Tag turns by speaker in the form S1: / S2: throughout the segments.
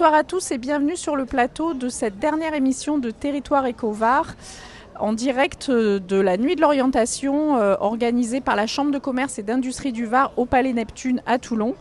S1: Bonsoir à tous et bienvenue sur le plateau de cette dernière émission de Territoire Éco-Var en direct de la Nuit de l'Orientation organisée par la Chambre de commerce et d'industrie du Var au Palais Neptune à Toulon.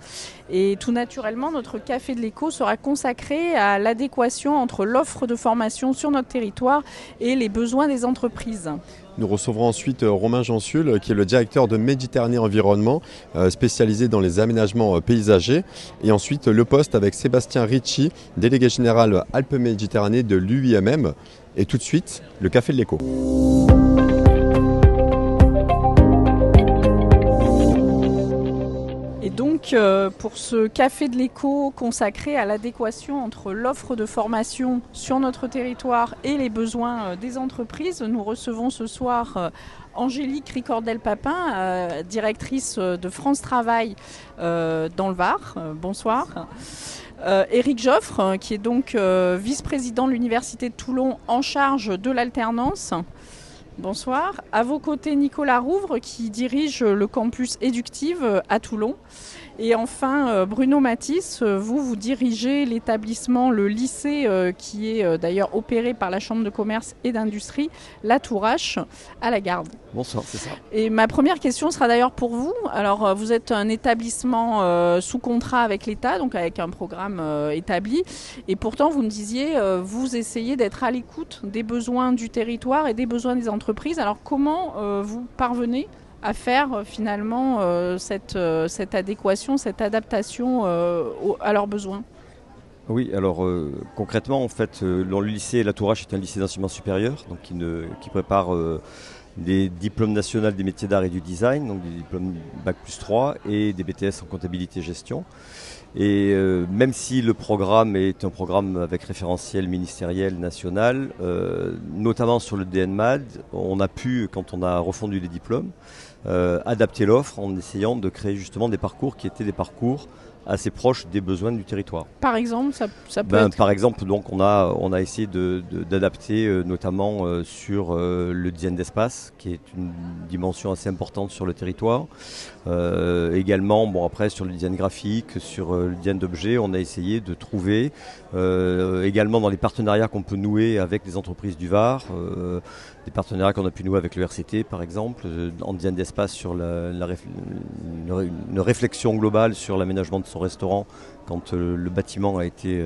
S1: Et tout naturellement, notre Café de l'éco sera consacré à l'adéquation entre l'offre de formation sur notre territoire et les besoins des entreprises.
S2: Nous recevrons ensuite Romain Jansul, qui est le directeur de Méditerranée Environnement, spécialisé dans les aménagements paysagers. Et ensuite le poste avec Sébastien Ricci, délégué général Alpes-Méditerranée de l'UIMM. Et tout de suite, le Café de l'éco.
S1: Et donc, pour ce Café de l'éco consacré à l'adéquation entre l'offre de formation sur notre territoire et les besoins des entreprises, nous recevons ce soir Angélique Ricordel-Papin, directrice de France Travail dans le Var. Bonsoir. Éric Joffre, qui est donc vice-président de l'Université de Toulon en charge de l'alternance. Bonsoir. À vos côtés, Nicolas Rouvre, qui dirige le campus Éductive à Toulon. Et enfin, Bruno Matisse, vous dirigez l'établissement, le lycée qui est d'ailleurs opéré par la Chambre de commerce et d'industrie, la Tourache, à la Garde.
S3: Bonsoir, c'est ça.
S1: Et ma première question sera d'ailleurs pour vous. Alors, vous êtes un établissement sous contrat avec l'État, donc avec un programme établi. Et pourtant, vous me disiez, vous essayez d'être à l'écoute des besoins du territoire et des besoins des entreprises. Alors, comment vous parvenez à faire finalement cette adéquation, cette adaptation à leurs besoins?
S3: Oui, alors concrètement, en fait, le lycée La Tourache est un lycée d'enseignement supérieur, donc qui prépare des diplômes nationaux des métiers d'art et du design, donc des diplômes Bac+3 et des BTS en comptabilité et gestion. Et même si le programme est un programme avec référentiel ministériel national, notamment sur le DNMAD, on a pu, quand on a refondu les diplômes, adapter l'offre en essayant de créer justement des parcours qui étaient des parcours assez proches des besoins du territoire.
S1: Par exemple, ça peut être...
S3: Par exemple, donc, on a essayé d'adapter notamment sur le design d'espace, qui est une dimension assez importante sur le territoire. Également, après sur le design graphique, sur le design d'objets, on a essayé de trouver, également dans les partenariats qu'on peut nouer avec les entreprises du Var, des partenariats qu'on a pu nouer avec le RCT par exemple, en design d'espace sur une réflexion globale sur l'aménagement de son restaurant quand le bâtiment a été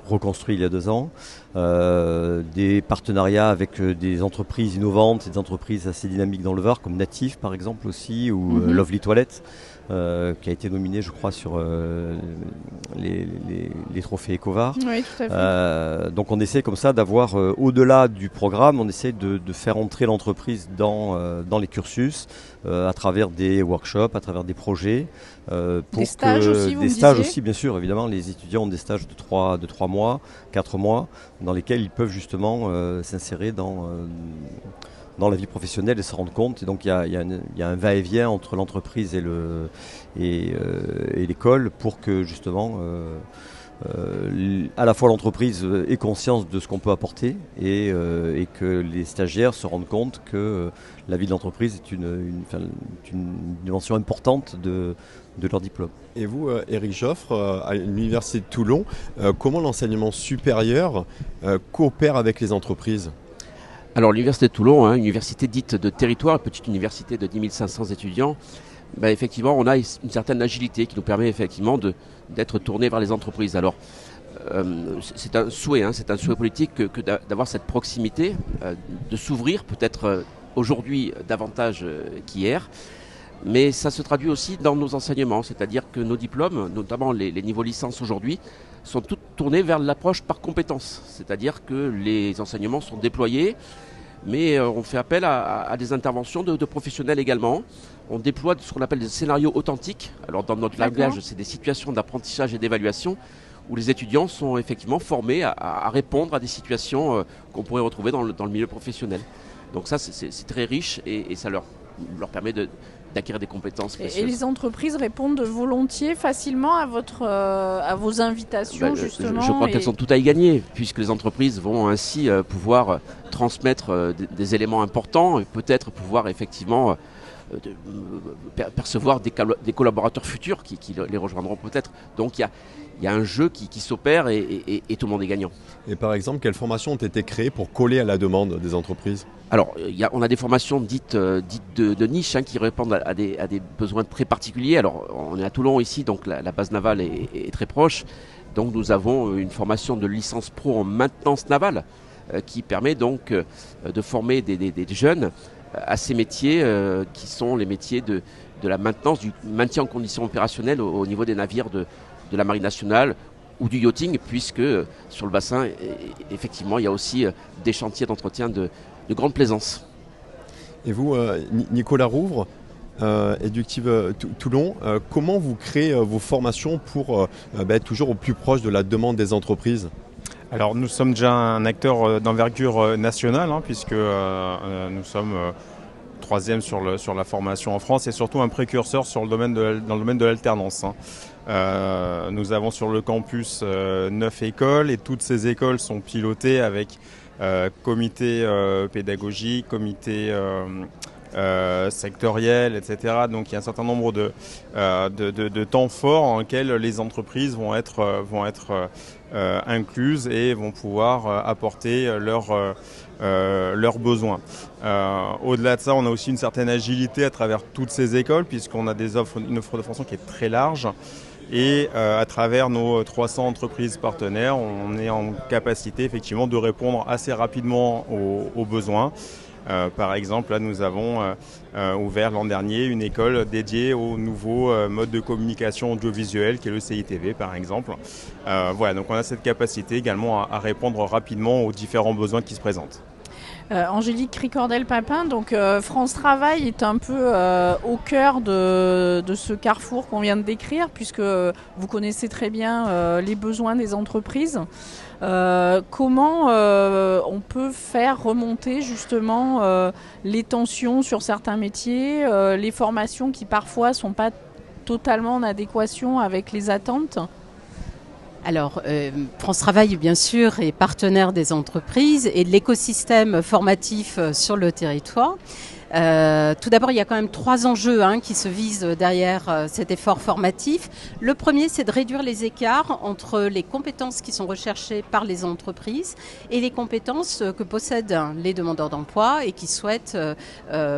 S3: reconstruit il y a 2 ans. Des partenariats avec des entreprises innovantes, des entreprises assez dynamiques dans le Var, comme Natif par exemple aussi, ou Lovely Toilette, qui a été nominé je crois sur les trophées Ecovar.
S1: Oui, tout à fait.
S3: Donc on essaie comme ça d'avoir, au-delà du programme, on essaie de faire entrer l'entreprise dans les cursus, à travers des workshops, à travers des projets.
S1: Des stages aussi,
S3: des stages aussi, bien sûr, évidemment. Les étudiants ont des stages de 3 mois, 4 mois, dans lesquels ils peuvent justement s'insérer dans la vie professionnelle et se rendre compte. Et donc il y a un va-et-vient entre l'entreprise et l'école pour que justement à la fois l'entreprise ait conscience de ce qu'on peut apporter et que les stagiaires se rendent compte que la vie de l'entreprise est une dimension importante de leur diplôme.
S2: Et vous, Éric Joffre, à l'Université de Toulon, comment l'enseignement supérieur coopère avec les entreprises ?
S4: Alors l'Université de Toulon, université dite de territoire, petite université de 10 500 étudiants, effectivement on a une certaine agilité qui nous permet effectivement d'être tourné vers les entreprises. Alors c'est un souhait politique que d'avoir cette proximité, de s'ouvrir peut-être aujourd'hui davantage qu'hier. Mais ça se traduit aussi dans nos enseignements, c'est-à-dire que nos diplômes, notamment les niveaux licence aujourd'hui, sont tous tournés vers l'approche par compétences. C'est-à-dire que les enseignements sont déployés, mais on fait appel à des interventions de professionnels également. On déploie ce qu'on appelle des scénarios authentiques. Alors dans notre langage, c'est des situations d'apprentissage et d'évaluation où les étudiants sont effectivement formés à répondre à des situations qu'on pourrait retrouver dans le milieu professionnel. Donc ça, c'est très riche et ça leur permet d'acquérir des compétences précieuses.
S1: Et les entreprises répondent volontiers, facilement à vos invitations, justement.
S4: Je crois qu'elles sont toutes à y gagner, puisque les entreprises vont ainsi pouvoir transmettre des éléments importants et peut-être pouvoir effectivement percevoir des collaborateurs futurs qui les rejoindront peut-être. Donc il il y a un jeu qui s'opère et tout le monde est gagnant.
S2: Et par exemple, quelles formations ont été créées pour coller à la demande des entreprises ?
S4: Alors, on a des formations dites de niche qui répondent à des besoins très particuliers. Alors, on est à Toulon ici, donc la base navale est très proche. Donc, nous avons une formation de licence pro en maintenance navale qui permet donc de former des jeunes à ces métiers qui sont les métiers de la maintenance, du maintien en condition opérationnelle au niveau des navires de la Marine nationale ou du yachting, puisque sur le bassin, effectivement, il y a aussi des chantiers d'entretien de grande plaisance.
S2: Et vous, Nicolas Rouvre, Eductive Toulon, comment vous créez vos formations pour être toujours au plus proche de la demande des entreprises ?
S5: Alors nous sommes déjà un acteur d'envergure nationale, puisque nous sommes troisième sur la formation en France et surtout un précurseur dans le domaine de l'alternance. Nous avons sur le campus 9 écoles et toutes ces écoles sont pilotées avec comité pédagogique, comité sectoriel, etc. Donc il y a un certain nombre de temps forts en lesquels les entreprises vont être incluses et vont pouvoir apporter leurs besoins. Au-delà de ça, on a aussi une certaine agilité à travers toutes ces écoles puisqu'on a une offre de formation qui est très large. Et à travers nos 300 entreprises partenaires, on est en capacité effectivement de répondre assez rapidement aux besoins. Par exemple, là, nous avons ouvert l'an dernier une école dédiée au nouveau mode de communication audiovisuel qui est le CITV, par exemple. Voilà, donc on a cette capacité également à répondre rapidement aux différents besoins qui se présentent.
S1: Angélique Ricordel-Papin, donc France Travail est un peu au cœur de ce carrefour qu'on vient de décrire, puisque vous connaissez très bien les besoins des entreprises. Comment on peut faire remonter justement les tensions sur certains métiers, les formations qui parfois ne sont pas totalement en adéquation avec les attentes ?
S6: Alors, France Travail, bien sûr, est partenaire des entreprises et de l'écosystème formatif sur le territoire. Tout d'abord, il y a quand même 3 enjeux qui se visent derrière cet effort formatif. Le premier, c'est de réduire les écarts entre les compétences qui sont recherchées par les entreprises et les compétences que possèdent les demandeurs d'emploi et qui souhaitent,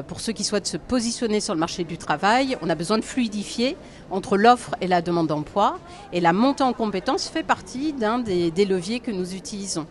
S6: pour ceux qui souhaitent se positionner sur le marché du travail, on a besoin de fluidifier entre l'offre et la demande d'emploi. Et la montée en compétences fait partie d'un des leviers que nous utilisons.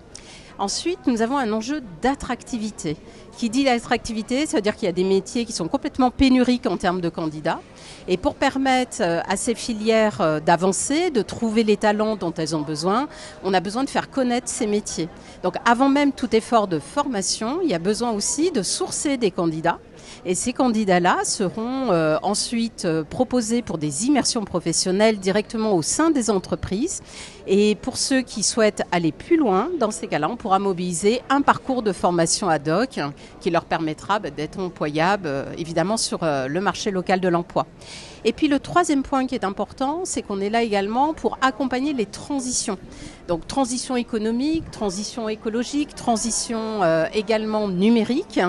S6: Ensuite, nous avons un enjeu d'attractivité. Qui dit l'attractivité, ça veut dire qu'il y a des métiers qui sont complètement pénuriques en termes de candidats. Et pour permettre à ces filières d'avancer, de trouver les talents dont elles ont besoin, on a besoin de faire connaître ces métiers. Donc avant même tout effort de formation, il y a besoin aussi de sourcer des candidats. Et ces candidats-là seront ensuite proposés pour des immersions professionnelles directement au sein des entreprises. Et pour ceux qui souhaitent aller plus loin, dans ces cas-là, on pourra mobiliser un parcours de formation ad hoc qui leur permettra d'être employables évidemment sur le marché local de l'emploi. Et puis le troisième point qui est important, c'est qu'on est là également pour accompagner les transitions. Donc transition économique, transition écologique, transition également numérique.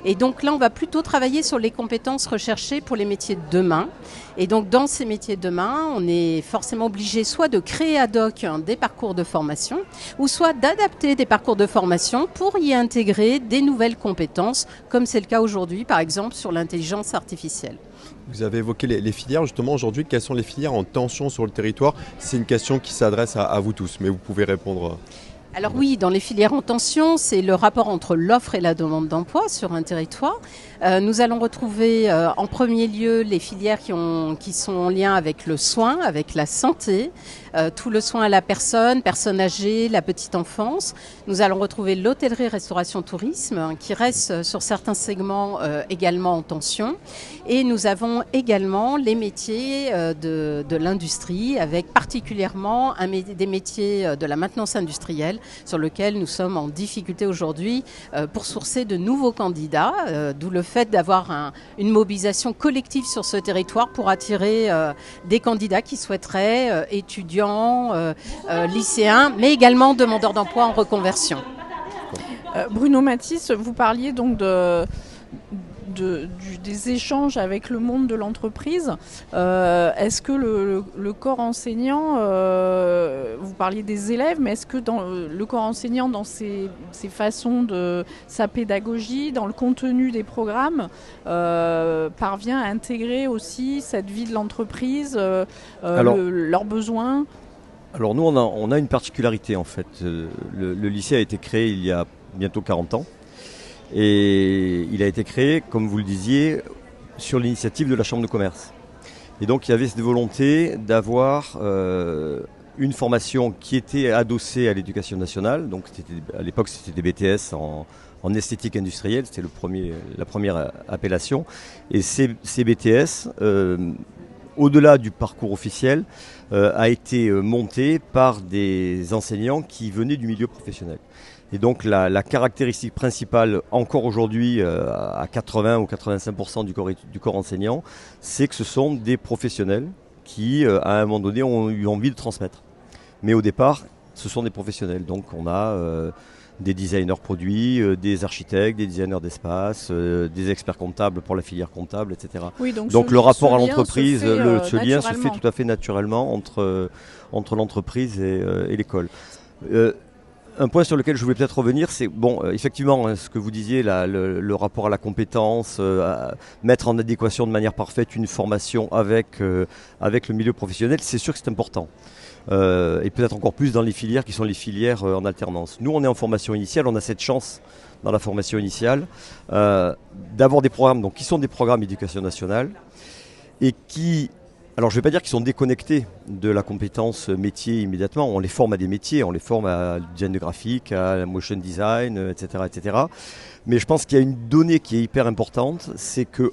S6: Et donc là, on va plutôt travailler sur les compétences recherchées pour les métiers de demain. Et donc dans ces métiers de demain, on est forcément obligé soit de créer ad hoc des parcours de formation, ou soit d'adapter des parcours de formation pour y intégrer des nouvelles compétences, comme c'est le cas aujourd'hui, par exemple, sur l'intelligence artificielle.
S2: Vous avez évoqué les filières, justement aujourd'hui, quelles sont les filières en tension sur le territoire ? C'est une question qui s'adresse à vous tous, mais vous pouvez répondre.
S6: Alors oui, dans les filières en tension, c'est le rapport entre l'offre et la demande d'emploi sur un territoire. Nous allons retrouver en premier lieu les filières qui sont en lien avec le soin, avec la santé, tout le soin à la personne âgée, la petite enfance. Nous allons retrouver l'hôtellerie, restauration, tourisme qui reste sur certains segments également en tension. Et nous avons également les métiers de l'industrie avec particulièrement des métiers de la maintenance industrielle sur lesquels nous sommes en difficulté aujourd'hui pour sourcer de nouveaux candidats, d'où le fait d'avoir une mobilisation collective sur ce territoire pour attirer des candidats qui souhaiteraient, étudiants, lycéens, mais également demandeurs d'emploi en reconversion.
S1: Bruno Mathis, vous parliez donc des échanges avec le monde de l'entreprise. Est-ce que le corps enseignant, vous parliez des élèves, mais est-ce que le corps enseignant, dans ses façons de sa pédagogie, dans le contenu des programmes, parvient à intégrer aussi cette vie de l'entreprise, leurs besoins?
S3: Alors nous, on a une particularité en fait. Le lycée a été créé il y a bientôt 40 ans. Et il a été créé, comme vous le disiez, sur l'initiative de la Chambre de commerce. Et donc il y avait cette volonté d'avoir une formation qui était adossée à l'éducation nationale. Donc à l'époque c'était des BTS en esthétique industrielle, c'était la première appellation. Et ces BTS, au-delà du parcours officiel, a été monté par des enseignants qui venaient du milieu professionnel. Et donc la caractéristique principale, encore aujourd'hui à 80 ou 85% du corps enseignant, c'est que ce sont des professionnels qui, à un moment donné, ont eu envie de transmettre. Mais au départ, ce sont des professionnels. Donc on a des designers produits, des architectes, des designers d'espace, des experts comptables pour la filière comptable, etc.
S1: Oui,
S3: donc le rapport à l'entreprise, ce lien se fait
S1: naturellement.
S3: tout à fait naturellement entre l'entreprise et l'école. Un point sur lequel je voulais peut-être revenir, c'est effectivement, ce que vous disiez, le rapport à la compétence, mettre en adéquation de manière parfaite une formation avec le milieu professionnel, c'est sûr que c'est important. Et peut-être encore plus dans les filières qui sont les filières en alternance. Nous, on est en formation initiale, on a cette chance dans la formation initiale d'avoir des programmes qui sont des programmes d'éducation nationale et qui... Alors je ne vais pas dire qu'ils sont déconnectés de la compétence métier immédiatement, on les forme à des métiers, on les forme à design graphique, à la motion design, etc., etc. Mais je pense qu'il y a une donnée qui est hyper importante, c'est que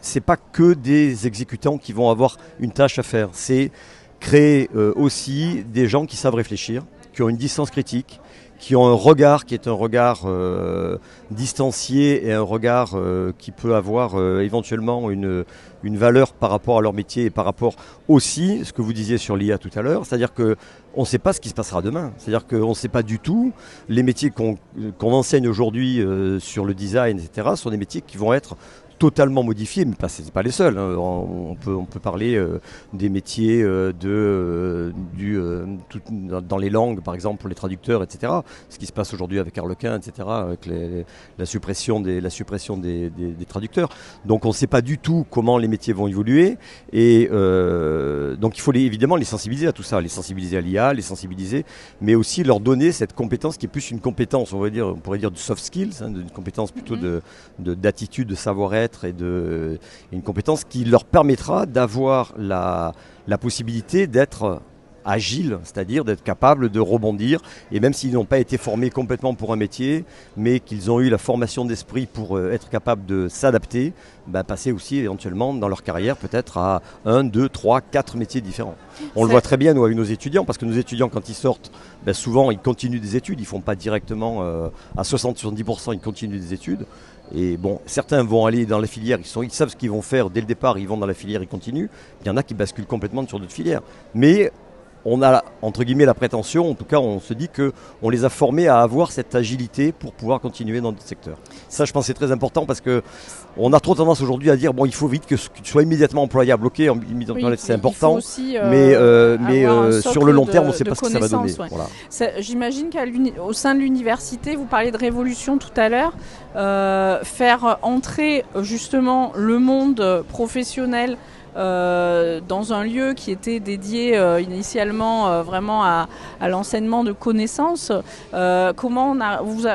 S3: ce n'est pas que des exécutants qui vont avoir une tâche à faire, c'est créer aussi des gens qui savent réfléchir, qui ont une distance critique, qui ont un regard qui est un regard distancié et un regard qui peut avoir éventuellement une valeur par rapport à leur métier et par rapport aussi, ce que vous disiez sur l'IA tout à l'heure, c'est-à-dire qu'on ne sait pas ce qui se passera demain. C'est-à-dire qu'on ne sait pas du tout, les métiers qu'on enseigne aujourd'hui sur le design, etc., sont des métiers qui vont être totalement modifiés, mais ce n'est pas les seuls. Hein. On peut parler des métiers dans les langues, par exemple, pour les traducteurs, etc. Ce qui se passe aujourd'hui avec Harlequin, etc., avec la suppression des traducteurs. Donc on ne sait pas du tout comment les métiers vont évoluer. Et donc il faut évidemment les sensibiliser à tout ça, les sensibiliser à l'IA, les sensibiliser, mais aussi leur donner cette compétence qui est plus une compétence, on pourrait dire de soft skills, une compétence plutôt d'attitude, de savoir-être, et une compétence qui leur permettra d'avoir la possibilité d'être agile, c'est-à-dire d'être capable de rebondir, et même s'ils n'ont pas été formés complètement pour un métier, mais qu'ils ont eu la formation d'esprit pour être capables de s'adapter, passer aussi éventuellement dans leur carrière peut-être à 1, 2, 3, 4 métiers différents. On le voit très bien nous avec nos étudiants, parce que nos étudiants quand ils sortent, souvent ils continuent des études, ils ne font pas directement à 60-70%, ils continuent des études. Et certains vont aller dans la filière, ils savent ce qu'ils vont faire dès le départ, ils vont dans la filière, ils continuent. Il y en a qui basculent complètement sur d'autres filières. Mais on a, entre guillemets, la prétention, en tout cas on se dit qu'on les a formés à avoir cette agilité pour pouvoir continuer dans d'autres secteurs. Ça, je pense que c'est très important parce qu'on a trop tendance aujourd'hui à dire il faut vite que tu sois immédiatement employable. Ok, c'est important, mais sur le long terme, on ne sait pas ce que ça va donner.
S1: Ouais. Voilà. J'imagine qu'au sein de l'université, vous parliez de révolution tout à l'heure, faire entrer justement le monde professionnel dans un lieu qui était dédié initialement vraiment à l'enseignement de connaissances. Comment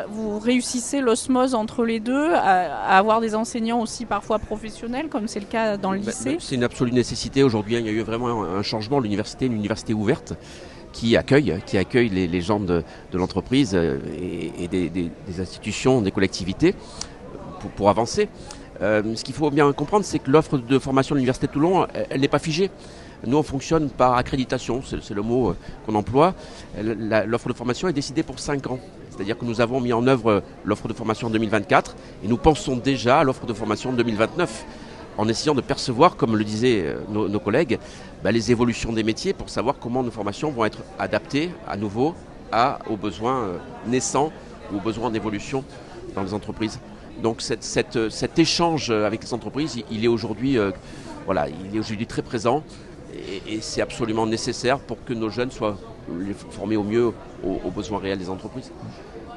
S1: vous réussissez l'osmose entre les deux, à avoir des enseignants aussi parfois professionnels, comme c'est le cas dans le lycée?
S4: C'est une absolue nécessité aujourd'hui. Il y a eu vraiment un changement. L'université est une université ouverte qui accueille les gens de l'entreprise et des institutions, des collectivités pour avancer. Ce qu'il faut bien comprendre, c'est que l'offre de formation de l'Université de Toulon, elle n'est pas figée. Nous, on fonctionne par accréditation, c'est le mot qu'on emploie. L'offre de formation est décidée pour 5 ans. C'est-à-dire que nous avons mis en œuvre l'offre de formation en 2024 et nous pensons déjà à l'offre de formation en 2029 en essayant de percevoir, comme le disaient nos collègues, les évolutions des métiers pour savoir comment nos formations vont être adaptées à nouveau aux besoins naissants ou aux besoins d'évolution dans les entreprises. Donc cet échange avec les entreprises, il est aujourd'hui très présent et c'est absolument nécessaire pour que nos jeunes soient formés au mieux aux besoins réels des entreprises.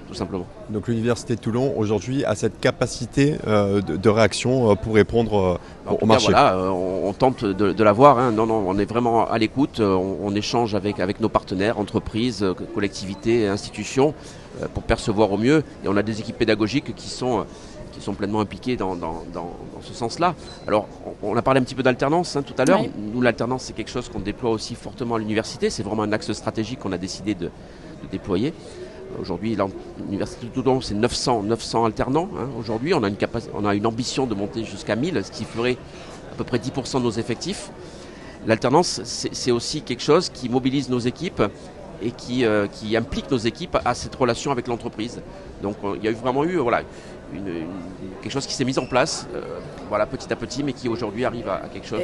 S4: Tout simplement.
S2: Donc l'Université de Toulon aujourd'hui a cette capacité de réaction pour répondre au marché.
S4: Voilà, on tente de l'avoir. Hein. Non, on est vraiment à l'écoute. On échange avec nos partenaires, entreprises, collectivités, institutions pour percevoir au mieux. Et on a des équipes pédagogiques qui sont pleinement impliquées dans ce sens-là. Alors, on a parlé un petit peu d'alternance tout à l'heure. Oui. Nous, l'alternance, c'est quelque chose qu'on déploie aussi fortement à l'université. C'est vraiment un axe stratégique qu'on a décidé de déployer. Aujourd'hui, l'Université de Toulon, c'est 900 alternants. Aujourd'hui, on a une ambition de monter jusqu'à 1000, ce qui ferait à peu près 10% de nos effectifs. L'alternance, c'est aussi quelque chose qui mobilise nos équipes et qui implique nos équipes à cette relation avec l'entreprise. Donc, il y a vraiment eu quelque chose qui s'est mis en place petit à petit, mais qui aujourd'hui arrive à quelque chose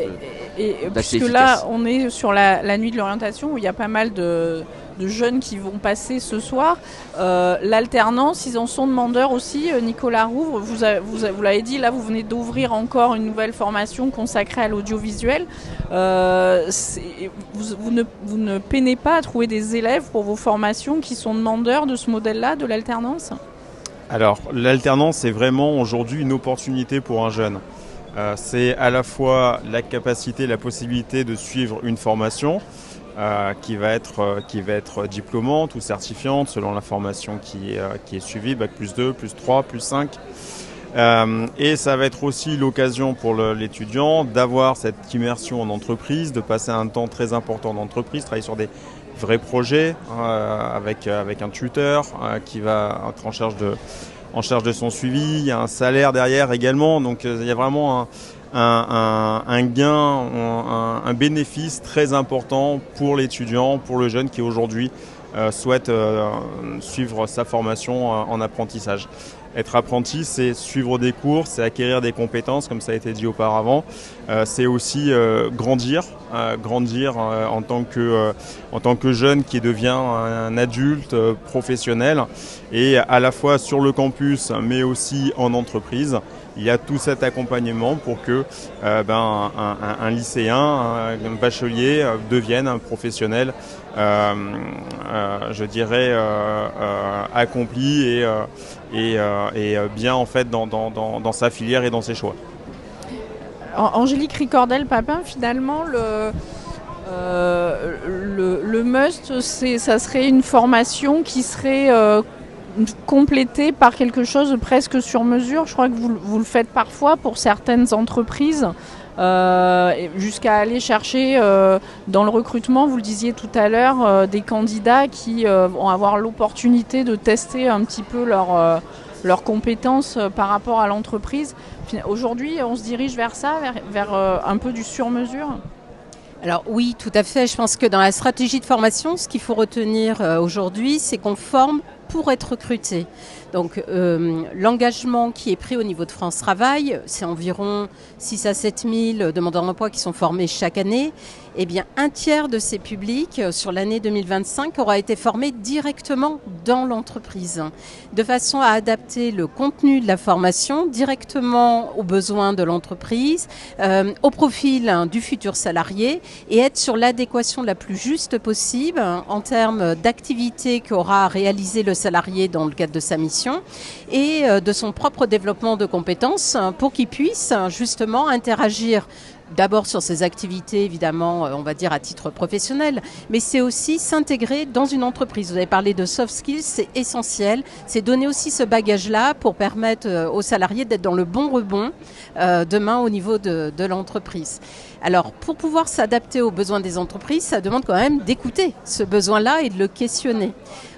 S4: d'assez efficace.
S1: Puisque là, on est sur la nuit de l'orientation où il y a pas mal de jeunes qui vont passer ce soir. L'alternance, ils en sont demandeurs aussi. Nicolas Rouvre, vous l'avez dit, là vous venez d'ouvrir encore une nouvelle formation consacrée à l'audiovisuel. Vous ne peinez pas à trouver des élèves pour vos formations qui sont demandeurs de ce modèle-là, de l'alternance ?
S5: Alors, l'alternance est vraiment aujourd'hui une opportunité pour un jeune. C'est à la fois la capacité, la possibilité de suivre une formation qui va être diplômante ou certifiante selon la formation qui est suivie, Bac +2, +3, +5. Et ça va être aussi l'occasion pour l'étudiant d'avoir cette immersion en entreprise, de passer un temps très important en entreprise, travailler sur des vrais projets avec un tuteur qui va être en charge de son suivi. Il y a un salaire derrière également, donc il y a vraiment un gain, un bénéfice très important pour l'étudiant, pour le jeune qui aujourd'hui souhaite suivre sa formation en apprentissage. Être apprenti, c'est suivre des cours, c'est acquérir des compétences, comme ça a été dit auparavant. C'est aussi grandir en tant que jeune qui devient un adulte professionnel. Et à la fois sur le campus, mais aussi en entreprise, il y a tout cet accompagnement pour que un lycéen, un bachelier devienne un professionnel, accompli et bien en fait dans sa filière et dans ses choix.
S1: Angélique Ricordel-Papin, finalement, le must, ça serait une formation qui serait complétée par quelque chose de presque sur mesure. Je crois que vous le faites parfois pour certaines entreprises. Jusqu'à aller chercher dans le recrutement, vous le disiez tout à l'heure, des candidats qui vont avoir l'opportunité de tester un petit peu leurs compétences par rapport à l'entreprise. Aujourd'hui, on se dirige vers ça, vers un peu du sur-mesure.
S6: Alors oui, tout à fait. Je pense que dans la stratégie de formation, ce qu'il faut retenir aujourd'hui, c'est qu'on forme pour être recruté. Donc l'engagement qui est pris au niveau de France Travail, c'est environ 6 à 7 000 demandeurs d'emploi qui sont formés chaque année. Eh bien, un tiers de ces publics sur l'année 2025 aura été formé directement dans l'entreprise, de façon à adapter le contenu de la formation directement aux besoins de l'entreprise, au profil du futur salarié et être sur l'adéquation la plus juste possible en termes d'activité qu'aura à réaliser le salarié dans le cadre de sa mission et de son propre développement de compétences pour qu'il puisse justement interagir d'abord sur ses activités, évidemment, on va dire à titre professionnel, mais c'est aussi s'intégrer dans une entreprise. Vous avez parlé de soft skills, c'est essentiel. C'est donner aussi ce bagage-là pour permettre aux salariés d'être dans le bon rebond demain au niveau de l'entreprise. Alors, pour pouvoir s'adapter aux besoins des entreprises, ça demande quand même d'écouter ce besoin-là et de le questionner.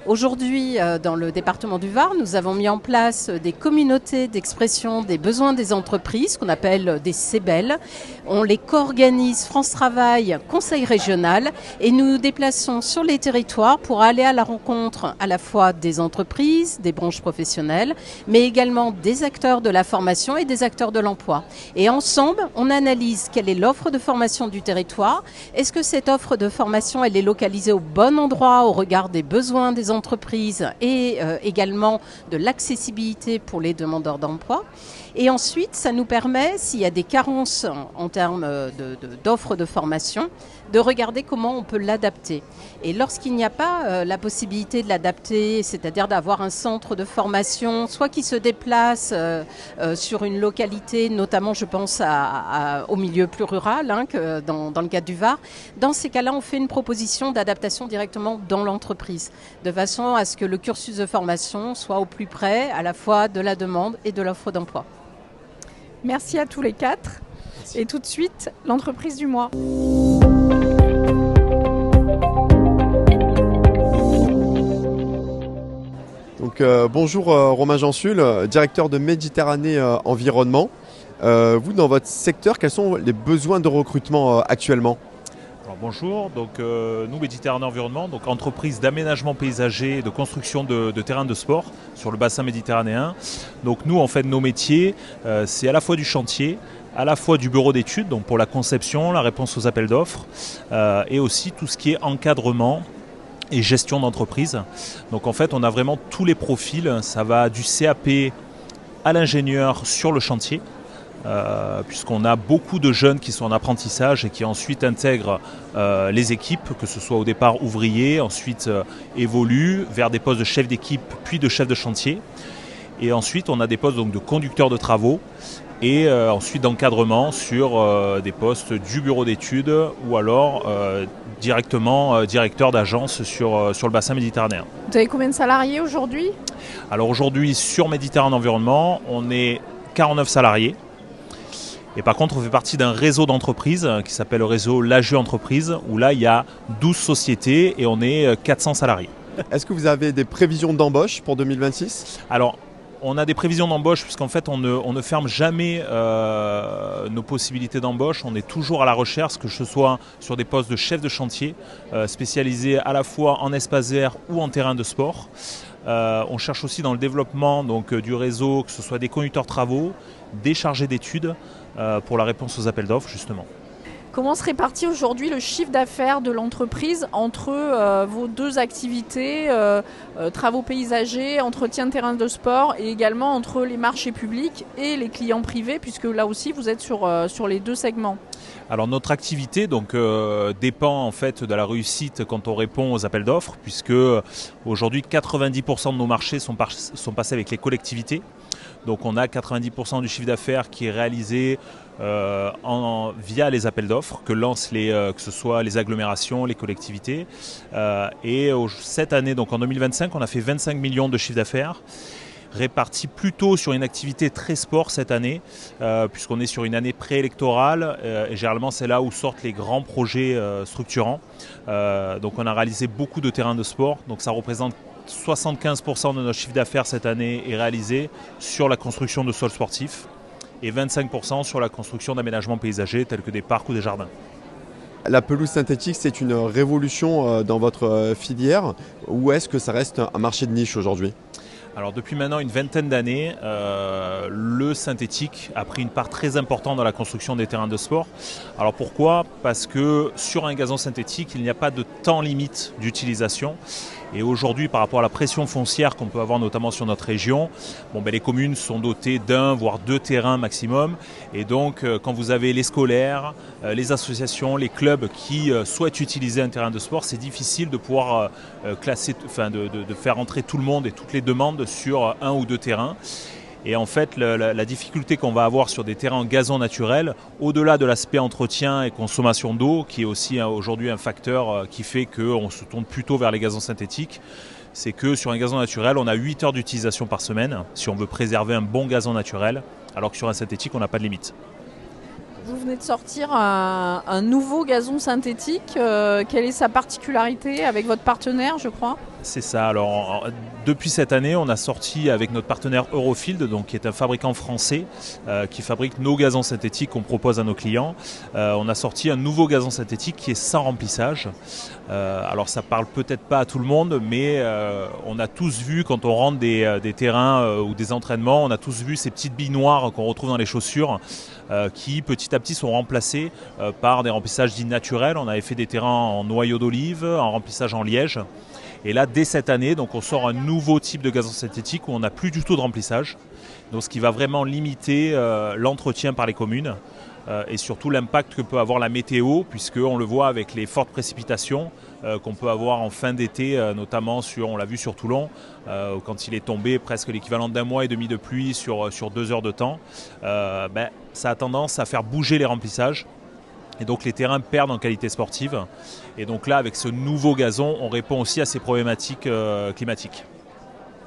S6: Aujourd'hui, dans le département du Var, nous avons mis en place des communautés d'expression des besoins des entreprises, qu'on appelle des CEBEL. On les co-organise France Travail, Conseil régional, et nous nous déplaçons sur les territoires pour aller à la rencontre à la fois des entreprises, des branches professionnelles, mais également des acteurs de la formation et des acteurs de l'emploi. Et ensemble, on analyse quelle est l'offre de de formation du territoire. Est-ce que cette offre de formation, elle est localisée au bon endroit au regard des besoins des entreprises et également de l'accessibilité pour les demandeurs d'emploi? Et ensuite, ça nous permet, s'il y a des carences en termes d'offres de formation, de regarder comment on peut l'adapter. Et lorsqu'il n'y a pas la possibilité de l'adapter, c'est-à-dire d'avoir un centre de formation, soit qui se déplace sur une localité, notamment je pense au milieu plus rural, que dans le cadre du Var, dans ces cas-là, on fait une proposition d'adaptation directement dans l'entreprise, de façon à ce que le cursus de formation soit au plus près à la fois de la demande et de l'offre d'emploi.
S1: Merci à tous les quatre. Et tout de suite, l'entreprise du mois.
S2: Donc, bonjour Romain Gensul, directeur de Méditerranée Environnement. Vous, dans votre secteur, quels sont les besoins de recrutement actuellement ?
S7: Alors, bonjour, donc, nous Méditerranée Environnement, donc entreprise d'aménagement paysager et de construction de terrains de sport sur le bassin méditerranéen. Donc nous, en fait, nos métiers, c'est à la fois du chantier, à la fois du bureau d'études, donc pour la conception, la réponse aux appels d'offres, et aussi tout ce qui est encadrement et gestion d'entreprise. Donc en fait, on a vraiment tous les profils. Ça va du CAP à l'ingénieur sur le chantier, puisqu'on a beaucoup de jeunes qui sont en apprentissage et qui ensuite intègrent les équipes, que ce soit au départ ouvriers, ensuite évoluent vers des postes de chef d'équipe, puis de chef de chantier. Et ensuite, on a des postes donc, de conducteurs de travaux et ensuite d'encadrement sur des postes du bureau d'études ou alors directement directeur d'agence sur le bassin méditerranéen.
S1: Vous avez combien de salariés aujourd'hui ?
S7: Alors aujourd'hui, sur Méditerranée Environnement, on est 49 salariés. Et par contre, on fait partie d'un réseau d'entreprises qui s'appelle le réseau L'AGE Entreprise, où là, il y a 12 sociétés et on est 400 salariés.
S2: Est-ce que vous avez des prévisions d'embauche pour 2026 ?
S7: Alors, on a des prévisions d'embauche puisqu'en fait, on ne ferme jamais nos possibilités d'embauche. On est toujours à la recherche, que ce soit sur des postes de chef de chantier, spécialisés à la fois en espace vert ou en terrain de sport. On cherche aussi dans le développement donc, du réseau, que ce soit des conducteurs travaux, des chargés d'études, pour la réponse aux appels d'offres justement.
S1: Comment se répartit aujourd'hui le chiffre d'affaires de l'entreprise entre vos deux activités, travaux paysagers, entretien de terrains de sport et également entre les marchés publics et les clients privés, puisque là aussi vous êtes sur les deux segments?
S7: Alors notre activité donc, dépend en fait de la réussite quand on répond aux appels d'offres, puisque aujourd'hui 90% de nos marchés sont passés avec les collectivités. Donc on a 90% du chiffre d'affaires qui est réalisé via les appels d'offres que lancent que ce soit les agglomérations, les collectivités. Cette année, donc en 2025, on a fait 25 millions de chiffre d'affaires, répartis plutôt sur une activité très sport cette année, puisqu'on est sur une année préélectorale et généralement c'est là où sortent les grands projets structurants. Donc on a réalisé beaucoup de terrains de sport, donc ça représente 75% de notre chiffre d'affaires cette année est réalisé sur la construction de sols sportifs et 25% sur la construction d'aménagements paysagers tels que des parcs ou des jardins.
S2: La pelouse synthétique, c'est une révolution dans votre filière, ou est-ce que ça reste un marché de niche aujourd'hui ?
S7: Alors depuis maintenant une vingtaine d'années, le synthétique a pris une part très importante dans la construction des terrains de sport. Alors pourquoi ? Parce que sur un gazon synthétique, il n'y a pas de temps limite d'utilisation. Et aujourd'hui, par rapport à la pression foncière qu'on peut avoir notamment sur notre région, les communes sont dotées d'un voire deux terrains maximum. Et donc, quand vous avez les scolaires, les associations, les clubs qui souhaitent utiliser un terrain de sport, c'est difficile de pouvoir de faire entrer tout le monde et toutes les demandes sur un ou deux terrains. Et en fait, la difficulté qu'on va avoir sur des terrains en gazon naturel, au-delà de l'aspect entretien et consommation d'eau, qui est aussi aujourd'hui un facteur qui fait qu'on se tourne plutôt vers les gazons synthétiques, c'est que sur un gazon naturel, on a 8 heures d'utilisation par semaine, si on veut préserver un bon gazon naturel, alors que sur un synthétique, on n'a pas de limite.
S1: Vous venez de sortir un nouveau gazon synthétique. Quelle est sa particularité avec votre partenaire, je crois ?
S7: C'est ça. Alors, depuis cette année, on a sorti avec notre partenaire Eurofield, donc, qui est un fabricant français qui fabrique nos gazons synthétiques qu'on propose à nos clients. On a sorti un nouveau gazon synthétique qui est sans remplissage. Alors, ça parle peut-être pas à tout le monde, mais on a tous vu quand on rentre des terrains ou des entraînements, on a tous vu ces petites billes noires qu'on retrouve dans les chaussures qui petit à petit sont remplacées par des remplissages dits naturels. On avait fait des terrains en noyau d'olive, en remplissage en liège. Et là, dès cette année, donc, on sort un nouveau type de gazon synthétique où on n'a plus du tout de remplissage. Donc, ce qui va vraiment limiter l'entretien par les communes et surtout l'impact que peut avoir la météo, puisqu'on le voit avec les fortes précipitations qu'on peut avoir en fin d'été, notamment on l'a vu sur Toulon, quand il est tombé presque l'équivalent d'un mois et demi de pluie sur 2 heures de temps. Ça a tendance à faire bouger les remplissages. Et donc les terrains perdent en qualité sportive. Et donc là, avec ce nouveau gazon, on répond aussi à ces problématiques climatiques.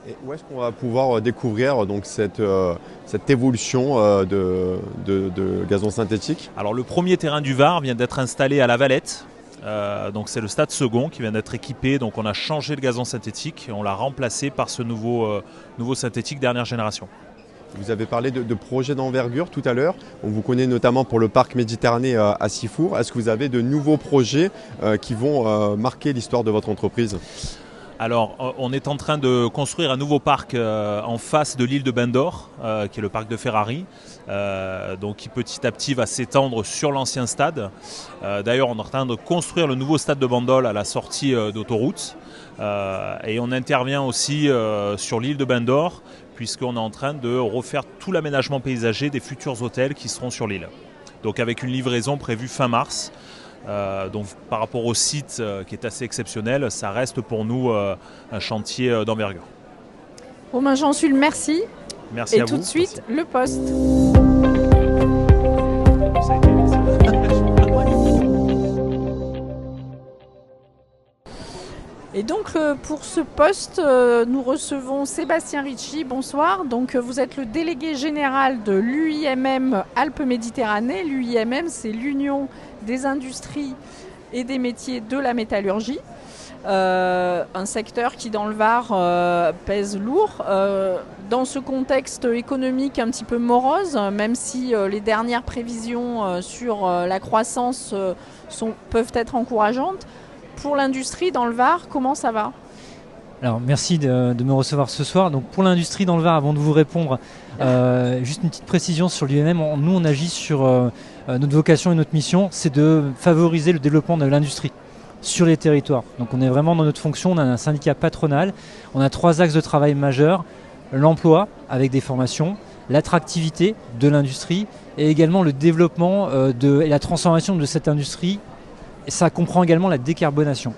S2: Et où est-ce qu'on va pouvoir découvrir donc, cette évolution de gazon synthétique ?
S7: Alors le premier terrain du Var vient d'être installé à La Valette. Donc c'est le stade second qui vient d'être équipé. Donc on a changé le gazon synthétique et on l'a remplacé par ce nouveau synthétique dernière génération.
S2: Vous avez parlé de projets d'envergure tout à l'heure. On vous connaît notamment pour le parc Méditerranée à Sifour. Est-ce que vous avez de nouveaux projets qui vont marquer l'histoire de votre entreprise ?
S7: Alors, on est en train de construire un nouveau parc en face de l'île de Bendor, qui est le parc de Ferrari, donc qui petit à petit va s'étendre sur l'ancien stade. D'ailleurs, on est en train de construire le nouveau stade de Bandol à la sortie d'autoroute. Et on intervient aussi sur l'île de Bendor, puisqu'on est en train de refaire tout l'aménagement paysager des futurs hôtels qui seront sur l'île. Donc avec une livraison prévue fin mars. Donc par rapport au site qui est assez exceptionnel, ça reste pour nous un chantier d'envergure.
S1: Romain Gensul, merci.
S7: Merci à vous.
S1: Et tout de suite, le poste. Et donc pour ce poste, nous recevons Sébastien Ricci. Bonsoir. Donc vous êtes le délégué général de l'UIMM Alpes-Méditerranée. L'UIMM, c'est l'Union des industries et des métiers de la métallurgie. Un secteur qui dans le Var pèse lourd. Dans ce contexte économique un petit peu morose, même si les dernières prévisions sur la croissance peuvent être encourageantes, pour l'industrie dans le Var, comment ça va ?
S8: Alors merci de me recevoir ce soir. Donc pour l'industrie dans le Var, avant de vous répondre, juste une petite précision sur l'UIMM. Nous on agit sur notre vocation et notre mission, c'est de favoriser le développement de l'industrie sur les territoires. Donc on est vraiment dans notre fonction, on a un syndicat patronal, on a 3 axes de travail majeurs, l'emploi avec des formations, l'attractivité de l'industrie et également le développement et la transformation de cette industrie. Et ça comprend également la décarbonation.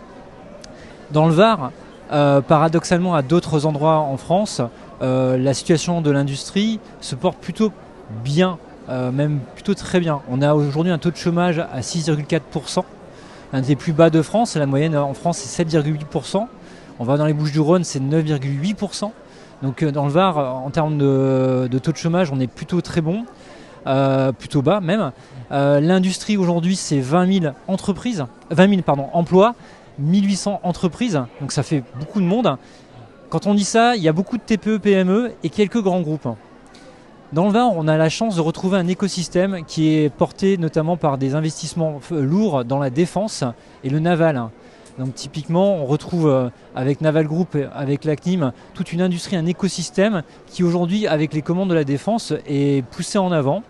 S8: Dans le Var, paradoxalement à d'autres endroits en France, la situation de l'industrie se porte plutôt bien, même plutôt très bien. On a aujourd'hui un taux de chômage à 6,4%, un des plus bas de France. La moyenne en France c'est 7,8%. On va dans les Bouches-du-Rhône, c'est 9,8%. Donc dans le Var, en termes de taux de chômage, on est plutôt très bon. Plutôt bas même. L'industrie aujourd'hui c'est 20 000 emplois, 1800 entreprises, donc ça fait beaucoup de monde. Quand on dit ça, il y a beaucoup de TPE, PME et quelques grands groupes. Dans le Var, on a la chance de retrouver un écosystème qui est porté notamment par des investissements lourds dans la défense et le naval. Donc typiquement, on retrouve avec Naval Group, avec la CNIM, toute une industrie, un écosystème qui aujourd'hui, avec les commandes de la défense, est poussé en avant.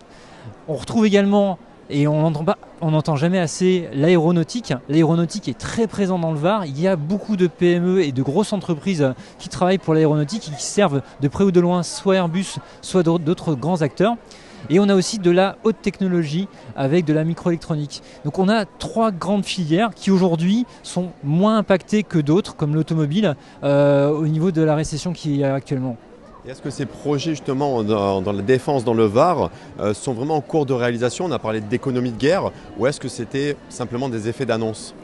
S8: On retrouve également, et on n'entend jamais assez, l'aéronautique. L'aéronautique est très présente dans le Var. Il y a beaucoup de PME et de grosses entreprises qui travaillent pour l'aéronautique et qui servent de près ou de loin soit Airbus, soit d'autres grands acteurs. Et on a aussi de la haute technologie avec de la microélectronique. Donc on a 3 grandes filières qui aujourd'hui sont moins impactées que d'autres, comme l'automobile, au niveau de la récession qu'il y a actuellement.
S2: Et est-ce que ces projets justement dans la défense dans le Var sont vraiment en cours de réalisation ? On a parlé d'économie de guerre, ou est-ce que c'était simplement des effets d'annonce ?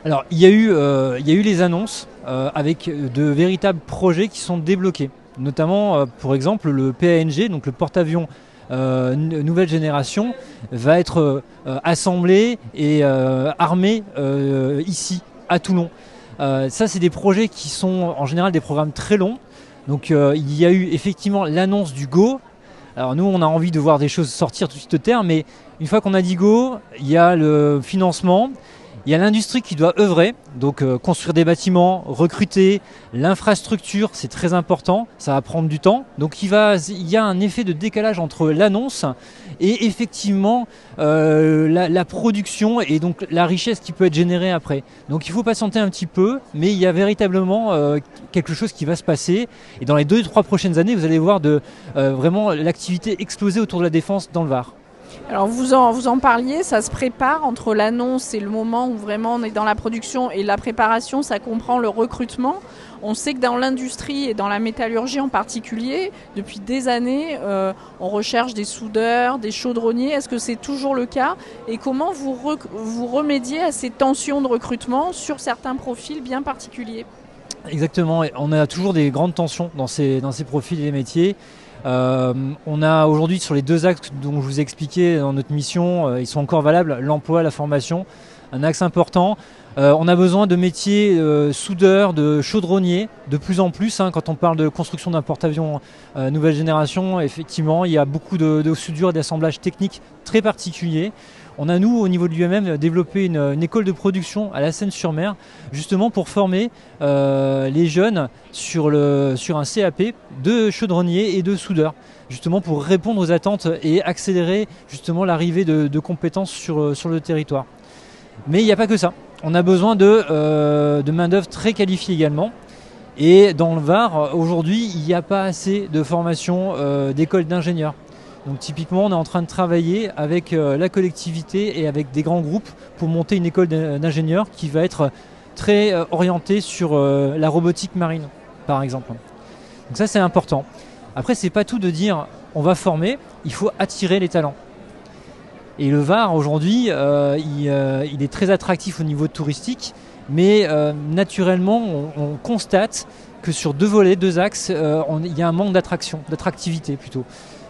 S8: Alors il y a eu les annonces avec de véritables projets qui sont débloqués. Notamment pour exemple le PANG, donc le porte-avions nouvelle génération, va être assemblé et armé ici à Toulon. Ça, c'est des projets qui sont en général des programmes très longs. Donc il y a eu effectivement l'annonce du Go. Alors nous, on a envie de voir des choses sortir tout de suite de terre, mais une fois qu'on a dit Go, il y a le financement, il y a l'industrie qui doit œuvrer, donc construire des bâtiments, recruter, l'infrastructure, c'est très important, ça va prendre du temps. Donc il y a un effet de décalage entre l'annonce et effectivement la production et donc la richesse qui peut être générée après. Donc il faut patienter un petit peu, mais il y a véritablement quelque chose qui va se passer. Et dans les 2-3 prochaines années, vous allez voir vraiment l'activité exploser autour de la défense dans le Var.
S1: Alors vous en parliez, ça se prépare entre l'annonce et le moment où vraiment on est dans la production, et la préparation, ça comprend le recrutement. On sait que dans l'industrie et dans la métallurgie en particulier, depuis des années, on recherche des soudeurs, des chaudronniers. Est-ce que c'est toujours le cas? Et comment vous remédiez à ces tensions de recrutement sur certains profils bien particuliers?
S8: Exactement, on a toujours des grandes tensions dans ces profils et les métiers. On a aujourd'hui sur les 2 axes dont je vous ai expliqué dans notre mission, ils sont encore valables, l'emploi, la formation, un axe important. On a besoin de métiers soudeurs, de chaudronniers, de plus en plus. Quand on parle de construction d'un porte-avions nouvelle génération, effectivement, il y a beaucoup de soudure et d'assemblage technique très particuliers. On a, nous, au niveau de l'UMM, développé une école de production à la Seine-sur-Mer, justement pour former les jeunes sur un CAP de chaudronniers et de soudeurs, justement pour répondre aux attentes et accélérer justement l'arrivée de compétences sur le territoire. Mais il n'y a pas que ça. On a besoin de main-d'œuvre très qualifiée également. Et dans le Var, aujourd'hui, il n'y a pas assez de formation d'écoles d'ingénieurs. Donc typiquement, on est en train de travailler avec la collectivité et avec des grands groupes pour monter une école d'ingénieurs qui va être très orientée sur la robotique marine, par exemple. Donc ça, c'est important. Après, c'est pas tout de dire on va former, il faut attirer les talents. Et le Var, aujourd'hui, il est très attractif au niveau touristique, mais naturellement, on constate que sur 2 volets, 2 axes, il y a un manque d'attractivité plutôt.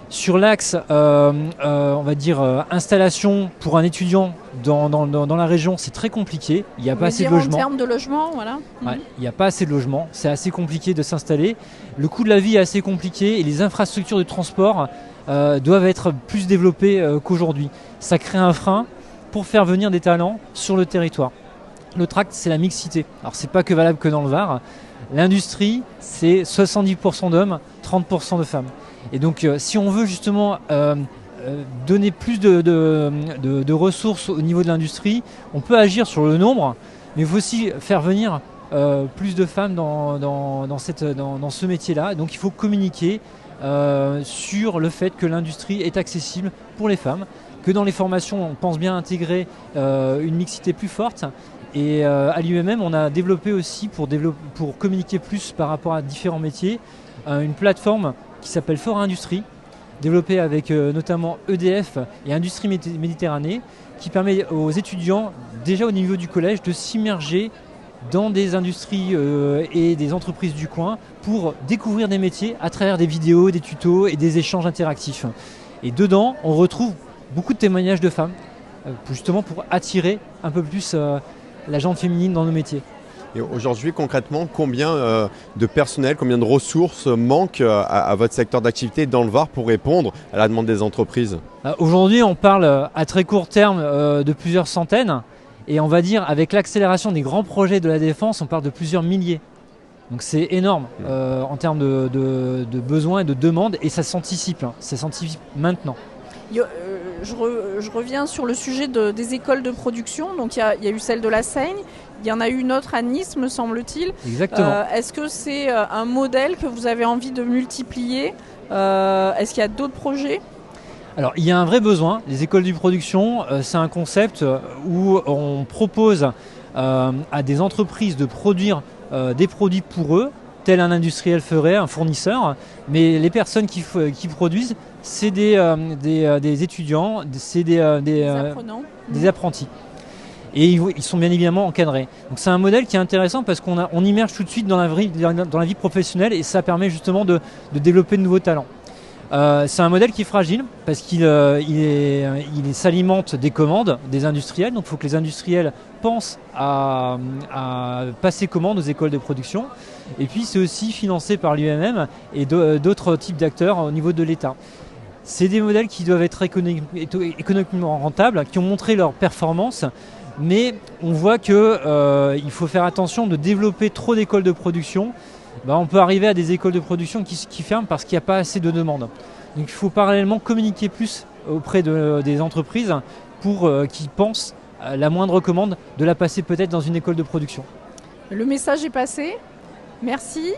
S8: Sur l'axe, on va dire, installation pour un étudiant dans la région, c'est très compliqué. Il n'y a pas assez de logements.
S1: En termes de logement, voilà.
S8: Ouais, il n'y a pas assez de logements. C'est assez compliqué de s'installer. Le coût de la vie est assez compliqué et les infrastructures de transport doivent être plus développées qu'aujourd'hui. Ça crée un frein pour faire venir des talents sur le territoire. L'autre axe, c'est la mixité. Alors, c'est pas que valable que dans le Var. L'industrie, c'est 70% d'hommes, 30% de femmes. Et donc, si on veut justement donner plus de ressources au niveau de l'industrie, on peut agir sur le nombre, mais il faut aussi faire venir plus de femmes dans ce métier-là. Donc, il faut communiquer sur le fait que l'industrie est accessible pour les femmes, que dans les formations, on pense bien intégrer une mixité plus forte. Et à l'UMM, on a développé aussi, pour communiquer plus par rapport à différents métiers, une plateforme qui s'appelle Fort Industrie, développée avec notamment EDF et Industrie Méditerranée, qui permet aux étudiants, déjà au niveau du collège, de s'immerger dans des industries et des entreprises du coin pour découvrir des métiers à travers des vidéos, des tutos et des échanges interactifs. Et dedans, on retrouve beaucoup de témoignages de femmes, justement pour attirer un peu plus la gente féminine dans nos métiers.
S2: Et aujourd'hui, concrètement, combien de personnel, combien de ressources manquent à votre secteur d'activité dans le Var pour répondre à la demande des entreprises?
S8: Aujourd'hui, on parle à très court terme de plusieurs centaines. Et on va dire, avec l'accélération des grands projets de la défense, on parle de plusieurs milliers. Donc c'est énorme en termes de besoins et de demandes. Et ça s'anticipe, ça s'anticipe maintenant.
S1: Je reviens sur le sujet des écoles de production. Donc il y a eu celle de la Seine. Il y en a eu une autre à Nice, me semble-t-il.
S8: Exactement.
S1: Est-ce que c'est un modèle que vous avez envie de multiplier? Est-ce qu'il y a d'autres projets?
S8: Alors, il y a un vrai besoin. Les écoles de production, c'est un concept où on propose à des entreprises de produire des produits pour eux, tel un industriel ferait, un fournisseur. Mais les personnes qui produisent, c'est des étudiants, c'est des apprentis. Et ils sont bien évidemment encadrés. Donc c'est un modèle qui est intéressant parce qu'on immerge tout de suite dans la vie professionnelle et ça permet justement de développer de nouveaux talents. C'est un modèle qui est fragile parce qu'il s'alimente des commandes des industriels. Donc il faut que les industriels pensent à passer commande aux écoles de production. Et puis c'est aussi financé par l'UMM et d'autres types d'acteurs au niveau de l'État. C'est des modèles qui doivent être économiquement rentables, qui ont montré leur performance, mais on voit qu'il faut faire attention de développer trop d'écoles de production. On peut arriver à des écoles de production qui ferment parce qu'il n'y a pas assez de demande. Donc il faut parallèlement communiquer plus auprès des entreprises pour qu'ils pensent à la moindre commande de la passer peut-être dans une école de production.
S1: Le message est passé. Merci.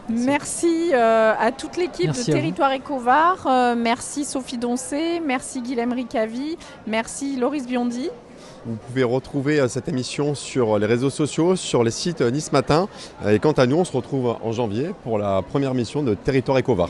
S1: Merci à toute l'équipe de Territoire Ecovar. Merci Sophie Doncé, merci Guilhem Ricavi, merci Loris Biondi.
S2: Vous pouvez retrouver cette émission sur les réseaux sociaux, sur les sites Nice Matin. Et quant à nous, on se retrouve en janvier pour la première mission de Territoire Ecovar.